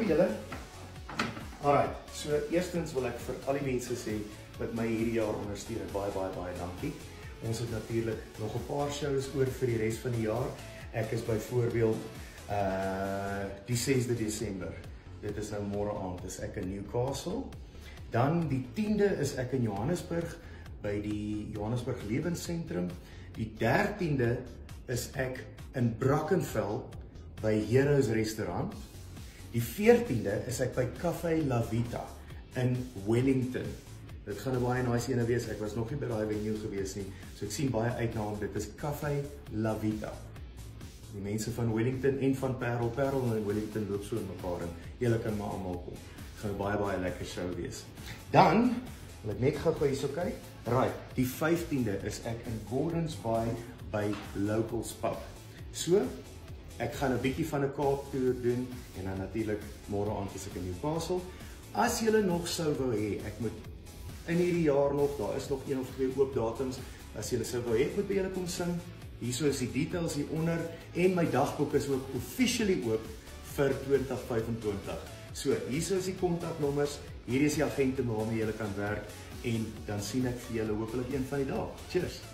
Hallo julle. Alright, so eerstens wil ek vir al die mense sê wat my hierdie jaar ondersteun, baie dankie. Ons het natuurlik nog 'n paar shows oor vir die res van die jaar. Ek is byvoorbeeld die 6de Desember. Dit is nou môre aand, is ek in Newcastle. Dan die 10de is ek in Johannesburg by die Johannesburg Lewensentrum. Die 13de is ek in Brackenfell by Heroes Restaurant. Die 14de is ek by Café La Vita in Wellington. Dit gaan 'n baie nice ene wees. Ek was nog nie by daai venue gewees nie, so ek sien baie uit na hom. Dit is Café La Vita. Die mense van Wellington en van Parel en Wellington loop so in mekaar en julle kan maar almal kom. Dit gaan 'n baie lekker show wees. Dan wil ek net gou hierso kyk. Right, die 15de is ek in Gordons Bay by Locals Pub. So, ek gaan 'n bietjie van 'n Kaap toer doen en dan natuurlik môre aand is ek in Newcastle. As julle nog sou wou hê, ek moet in hierdie jaar nog, daar is nog 1 of 2 oop datums. As julle sou wou hê, ek moet by julle kom sing. Hierso is die details hieronder en my dagboek is ook officially oop vir 2025. So, hierso is die kontaknommers, hier is die agente waarmee julle kan werk en dan sien ek vir julle hopelik een van die dae. Cheers.